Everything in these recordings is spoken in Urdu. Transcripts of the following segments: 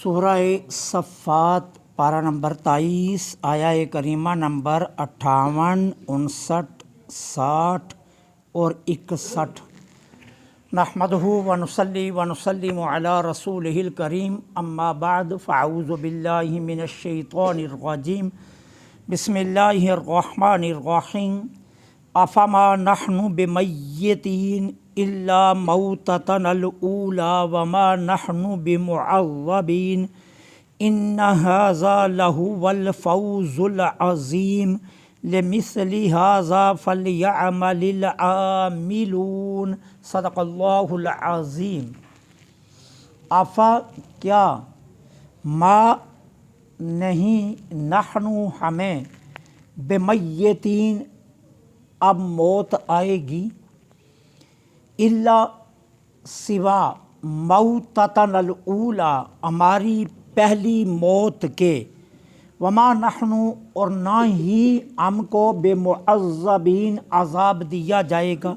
سورہ صفات پارہ نمبر 23 آیا کریمہ نمبر 58، 59، 60 اور 61۔ نحمدہ ونصلی ونسلم علی رسولہ الکریم، اما بعد فاعوذ باللہ من الشیطان الرجیم، بسم اللہ الرحمن الرحیم۔ افما نحن بمیتین الا موتتنا الاولی وما نحن بمعذبین ان ھذا لہو الفوز العظیم لمثل ھذا فلیعمل العاملون۔ صدق اللہ العظیم۔ افا کیا، ما نہیں، نحن ہمیں، بمیتین اب موت آئے گی، الا سوا موتتنا الاولی ہماری پہلی موت کے، وما نحن اور نہ ہی ہم کو بمعذبین عذاب دیا جائے گا،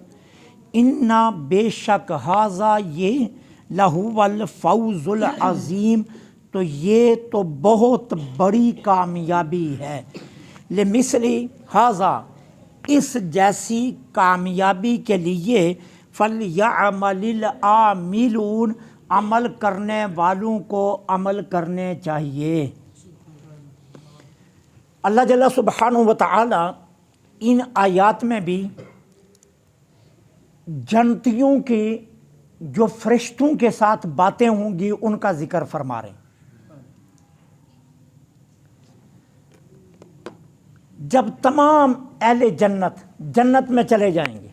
انا بے شک ھذا یہ، لہو الفوز العظیم تو یہ تو بہت بڑی کامیابی ہے، لمثل ھذا اس جیسی کامیابی کے لیے، فلیعمل العاملون عمل کرنے والوں کو عمل کرنے چاہیے۔ اللہ جل سبحانہ و تعالی ان آیات میں بھی جنتیوں کی جو فرشتوں کے ساتھ باتیں ہوں گی ان کا ذکر فرما رہے ہیں۔ جب تمام اہل جنت جنت میں چلے جائیں گے،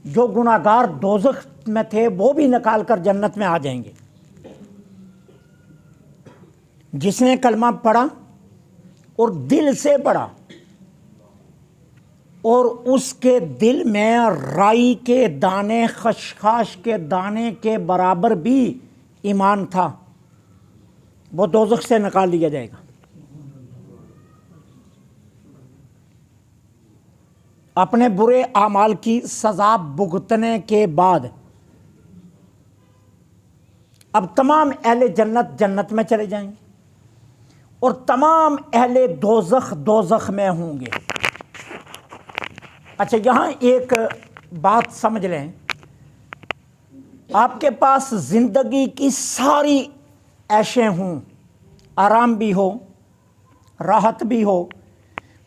جو گناہگار دوزخ میں تھے وہ بھی نکال کر جنت میں آ جائیں گے۔ جس نے کلمہ پڑھا اور دل سے پڑھا اور اس کے دل میں رائی کے دانے، خشخاش کے دانے کے برابر بھی ایمان تھا، وہ دوزخ سے نکال لیا جائے گا۔ اپنے برے اعمال کی سزا بھگتنے کے بعد اب تمام اہل جنت جنت میں چلے جائیں گے اور تمام اہل دوزخ دوزخ میں ہوں گے۔ اچھا، یہاں ایک بات سمجھ لیں، آپ کے پاس زندگی کی ساری عیشیں ہوں، آرام بھی ہو، راحت بھی ہو،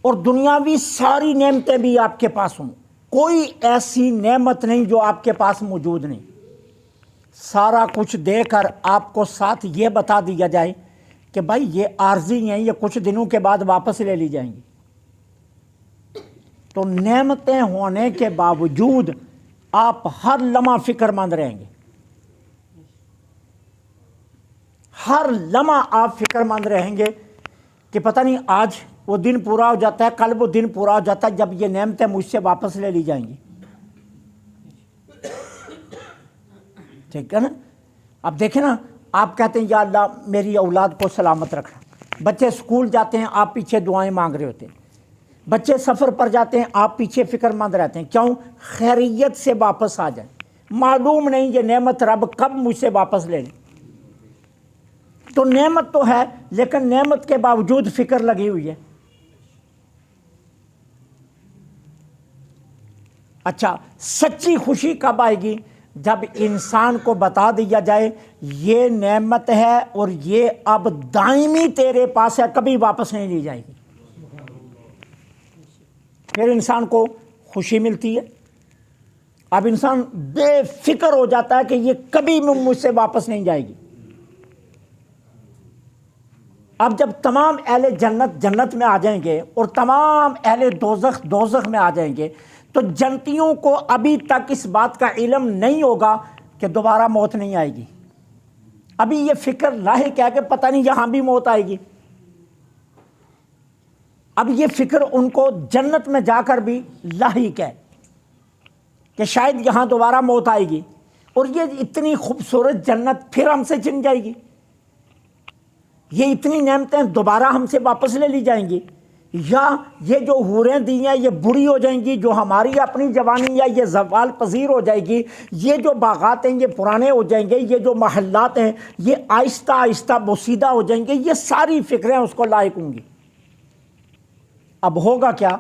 اور دنیاوی ساری نعمتیں بھی آپ کے پاس ہوں، کوئی ایسی نعمت نہیں جو آپ کے پاس موجود نہیں، سارا کچھ دے کر آپ کو ساتھ یہ بتا دیا جائے کہ بھائی یہ عارضی ہیں، یہ کچھ دنوں کے بعد واپس لے لی جائیں گی، تو نعمتیں ہونے کے باوجود آپ ہر لمحہ فکر مند رہیں گے، ہر لمحہ آپ فکر مند رہیں گے کہ پتہ نہیں آج وہ دن پورا ہو جاتا ہے، کل وہ دن پورا ہو جاتا ہے جب یہ نعمتیں مجھ سے واپس لے لی جائیں گی۔ ٹھیک ہے نا؟ اب دیکھیں نا، آپ کہتے ہیں یا اللہ میری اولاد کو سلامت رکھنا، بچے اسکول جاتے ہیں آپ پیچھے دعائیں مانگ رہے ہوتے ہیں، بچے سفر پر جاتے ہیں آپ پیچھے فکر مند رہتے ہیں، کیوں؟ خیریت سے واپس آ جائیں، معلوم نہیں یہ نعمت رب کب مجھ سے واپس لے لیں۔ تو نعمت تو ہے لیکن نعمت کے باوجود فکر لگی ہوئی ہے۔ اچھا، سچی خوشی کب آئے گی؟ جب انسان کو بتا دیا جائے یہ نعمت ہے اور یہ اب دائمی تیرے پاس ہے، کبھی واپس نہیں لی جائے گی، پھر انسان کو خوشی ملتی ہے۔ اب انسان بے فکر ہو جاتا ہے کہ یہ کبھی مجھ سے واپس نہیں جائے گی۔ اب جب تمام اہل جنت جنت میں آ جائیں گے اور تمام اہل دوزخ دوزخ میں آ جائیں گے تو جنتیوں کو ابھی تک اس بات کا علم نہیں ہوگا کہ دوبارہ موت نہیں آئے گی، ابھی یہ فکر لاحق ہے کہ پتہ نہیں یہاں بھی موت آئے گی۔ اب یہ فکر ان کو جنت میں جا کر بھی لاحق ہے کہ شاید یہاں دوبارہ موت آئے گی اور یہ اتنی خوبصورت جنت پھر ہم سے چھن جائے گی، یہ اتنی نعمتیں دوبارہ ہم سے واپس لے لی جائیں گی، یا یہ جو حوریں دی ہیں یہ بری ہو جائیں گی، جو ہماری اپنی جوانی ہے یہ زوال پذیر ہو جائے گی، یہ جو باغات ہیں یہ پرانے ہو جائیں گے، یہ جو محلات ہیں یہ آہستہ آہستہ بوسیدہ ہو جائیں گے، یہ ساری فکریں اس کو لائق ہوں گی۔ اب ہوگا کیا؟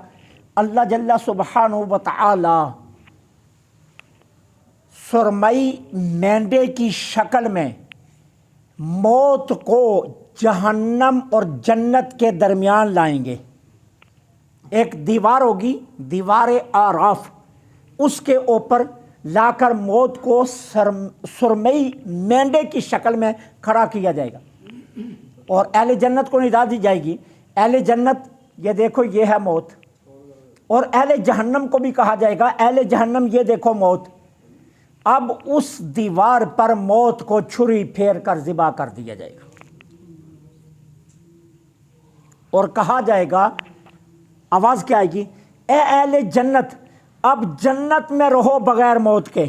اللہ جل سبحانہ و تعالی سرمئی مینڈے کی شکل میں موت کو جہنم اور جنت کے درمیان لائیں گے۔ ایک دیوار ہوگی، دیوار آراف، اس کے اوپر لا کر موت کو سرمئی مینڈے کی شکل میں کھڑا کیا جائے گا، اور اہل جنت کو ندا دی جائے گی، اہل جنت یہ دیکھو یہ ہے موت، اور اہل جہنم کو بھی کہا جائے گا اہل جہنم یہ دیکھو موت۔ اب اس دیوار پر موت کو چھری پھیر کر ذبح کر دیا جائے گا، اور کہا جائے گا، آواز کیا آئے گی؟ اے اہل جنت اب جنت میں رہو بغیر موت کے،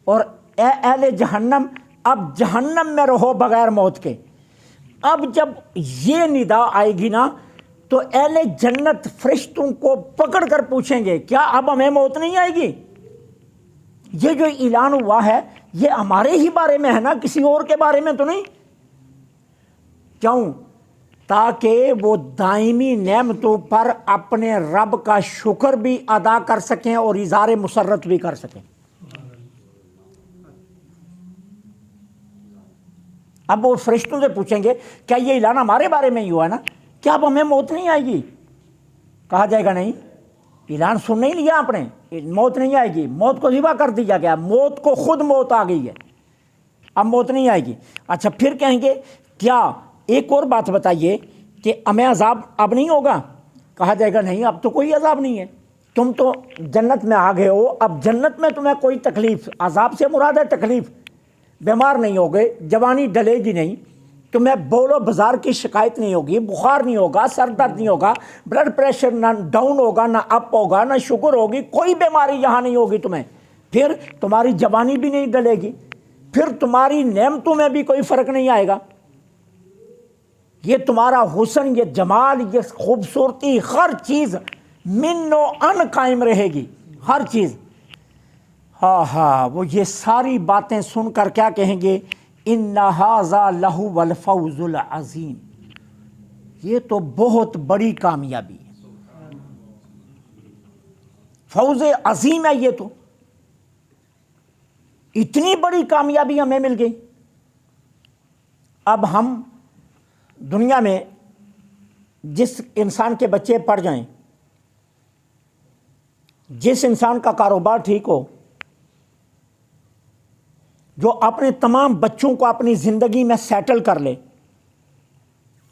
اور اے اہل جہنم اب جہنم میں رہو بغیر موت کے۔ اب جب یہ ندا آئے گی نا تو اہل جنت فرشتوں کو پکڑ کر پوچھیں گے کیا اب ہمیں موت نہیں آئے گی؟ یہ جو اعلان ہوا ہے یہ ہمارے ہی بارے میں ہے نا، کسی اور کے بارے میں تو نہیں؟ کیوں؟ تاکہ وہ دائمی نعمتوں پر اپنے رب کا شکر بھی ادا کر سکیں اور اظہار مسرت بھی کر سکیں۔ اب وہ فرشتوں سے پوچھیں گے کیا یہ اعلان ہمارے بارے میں ہی ہوا ہے نا، کیا اب ہمیں موت نہیں آئے گی؟ کہا جائے گا نہیں، اعلان سن نہیں لیا آپ نے، موت نہیں آئے گی، موت کو ذبح کر دیا گیا، موت کو خود موت آ گئی ہے، اب موت نہیں آئے گی۔ اچھا پھر کہیں گے کیا ایک اور بات بتائیے کہ ہمیں عذاب اب نہیں ہوگا؟ کہا جائے گا نہیں، اب تو کوئی عذاب نہیں ہے، تم تو جنت میں آ گئے ہو، اب جنت میں تمہیں کوئی تکلیف، عذاب سے مراد ہے تکلیف، بیمار نہیں ہوگے، جوانی ڈلے گی نہیں، تمہیں بول و بازار کی شکایت نہیں ہوگی، بخار نہیں ہوگا، سر درد نہیں ہوگا، بلڈ پریشر نہ ڈاؤن ہوگا نہ اپ ہوگا، نہ شوگر ہوگی، کوئی بیماری یہاں نہیں ہوگی تمہیں، پھر تمہاری جوانی بھی نہیں ڈلے گی، پھر تمہاری نعمتوں میں بھی کوئی فرق نہیں آئے گا، یہ تمہارا حسن، یہ جمال، یہ خوبصورتی، ہر چیز من و ان قائم رہے گی، ہر چیز۔ ہاں ہاں، وہ یہ ساری باتیں سن کر کیا کہیں گے؟ ان ھذا لہو الفوز العظیم، یہ تو بہت بڑی کامیابی ہے، فوز عظیم ہے، یہ تو اتنی بڑی کامیابی ہمیں مل گئی۔ اب ہم دنیا میں جس انسان کے بچے پڑھ جائیں، جس انسان کا کاروبار ٹھیک ہو، جو اپنے تمام بچوں کو اپنی زندگی میں سیٹل کر لے،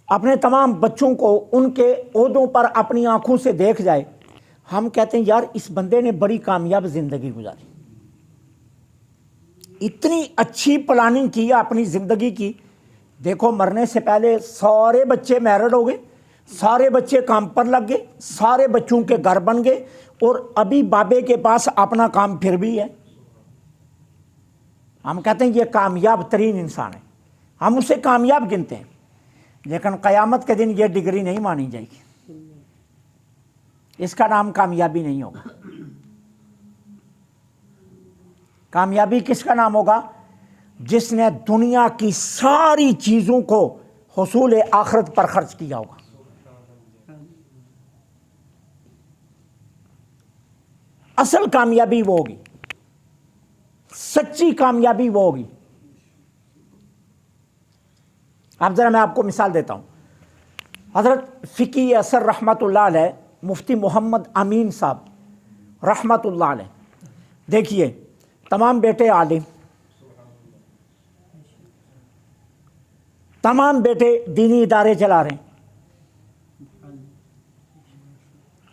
اپنے تمام بچوں کو ان کے عہدوں پر اپنی آنکھوں سے دیکھ جائے، ہم کہتے ہیں یار اس بندے نے بڑی کامیاب زندگی گزاری، اتنی اچھی پلاننگ کی اپنی زندگی کی۔ دیکھو مرنے سے پہلے سارے بچے میرڈ ہو گئے، سارے بچے کام پر لگ گئے، سارے بچوں کے گھر بن گئے، اور ابھی بابے کے پاس اپنا کام پھر بھی ہے۔ ہم کہتے ہیں یہ کامیاب ترین انسان ہے، ہم اسے کامیاب گنتے ہیں، لیکن قیامت کے دن یہ ڈگری نہیں مانی جائے گی، اس کا نام کامیابی نہیں ہوگا۔ کامیابی کس کا نام ہوگا؟ جس نے دنیا کی ساری چیزوں کو حصول آخرت پر خرچ کیا ہوگا۔ اصل کامیابی وہ ہوگی، سچی کامیابی وہ ہوگی۔ اب ذرا میں آپ کو مثال دیتا ہوں۔ حضرت فقی اثر رحمۃ اللہ علیہ، مفتی محمد امین صاحب رحمۃ اللہ علیہ، دیکھیے تمام بیٹے عالم، تمام بیٹے دینی ادارے چلا رہے ہیں،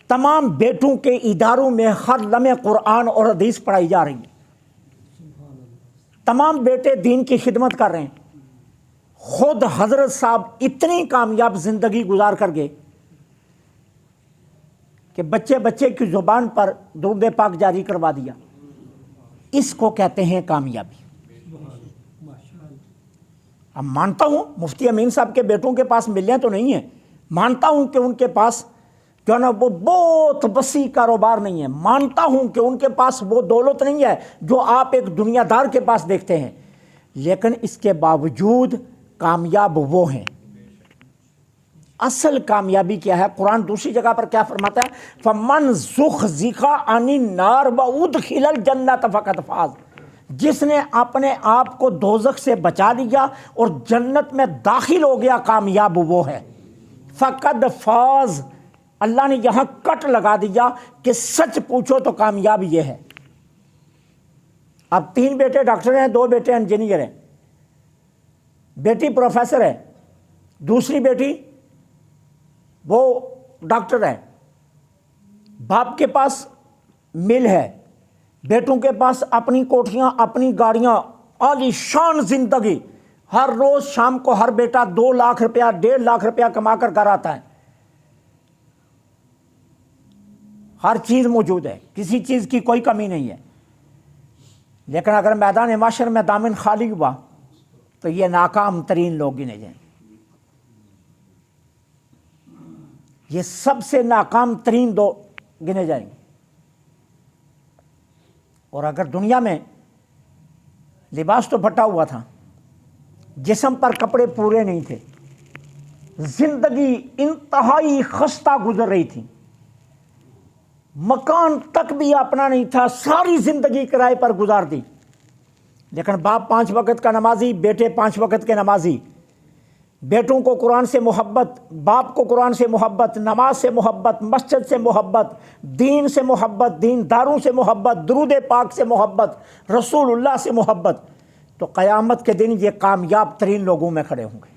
تمام بیٹوں کے اداروں میں ہر لمحے قرآن اور حدیث پڑھائی جا رہی ہے، تمام بیٹے دین کی خدمت کر رہے ہیں۔ خود حضرت صاحب اتنی کامیاب زندگی گزار کر گئے کہ بچے بچے کی زبان پر درود پاک جاری کروا دیا۔ اس کو کہتے ہیں کامیابی۔ اب مانتا ہوں مفتی امین صاحب کے بیٹوں کے پاس ملیں تو نہیں ہیں، مانتا ہوں کہ ان کے پاس جو ہے نا وہ بہت وسیع کاروبار نہیں ہے، مانتا ہوں کہ ان کے پاس وہ دولت نہیں ہے جو آپ ایک دنیا دار کے پاس دیکھتے ہیں، لیکن اس کے باوجود کامیاب وہ ہیں۔ اصل کامیابی کیا ہے؟ قرآن دوسری جگہ پر کیا فرماتا ہے؟ فَمَنْ زُحْزِحَ عَنِ النَّارِ وَأُدْخِلَ الْجَنَّةَ فَقَدْ فَازَ، جس نے اپنے آپ کو دوزخ سے بچا لیا اور جنت میں داخل ہو گیا، کامیاب وہ ہے۔ فَقَدْ فَاز، اللہ نے یہاں کٹ لگا دیا کہ سچ پوچھو تو کامیاب یہ ہے۔ اب 3 بیٹے ڈاکٹر ہیں، 2 بیٹے انجینئر ہیں، بیٹی پروفیسر ہے، دوسری بیٹی وہ ڈاکٹر ہے، باپ کے پاس مل ہے، بیٹوں کے پاس اپنی کوٹھیاں، اپنی گاڑیاں، عالی شان زندگی۔ ہر روز شام کو ہر بیٹا 2 لاکھ روپیہ 1.5 لاکھ روپیہ کما کر گھر آتا ہے، ہر چیز موجود ہے، کسی چیز کی کوئی کمی نہیں ہے، لیکن اگر میدان معاشر میں دامن خالی ہوا تو یہ ناکام ترین لوگ گنے جائیں، یہ سب سے ناکام ترین دو گنے جائیں گے۔ اور اگر دنیا میں لباس تو پھٹا ہوا تھا، جسم پر کپڑے پورے نہیں تھے، زندگی انتہائی خستہ گزر رہی تھی، مکان تک بھی اپنا نہیں تھا، ساری زندگی کرائے پر گزار دی، لیکن باپ 5 وقت کا نمازی، بیٹے 5 وقت کے نمازی، بیٹوں کو قرآن سے محبت، باپ کو قرآن سے محبت، نماز سے محبت، مسجد سے محبت، دین سے محبت، دین داروں سے محبت، درود پاک سے محبت، رسول اللہ سے محبت، تو قیامت کے دن یہ کامیاب ترین لوگوں میں کھڑے ہوں گے۔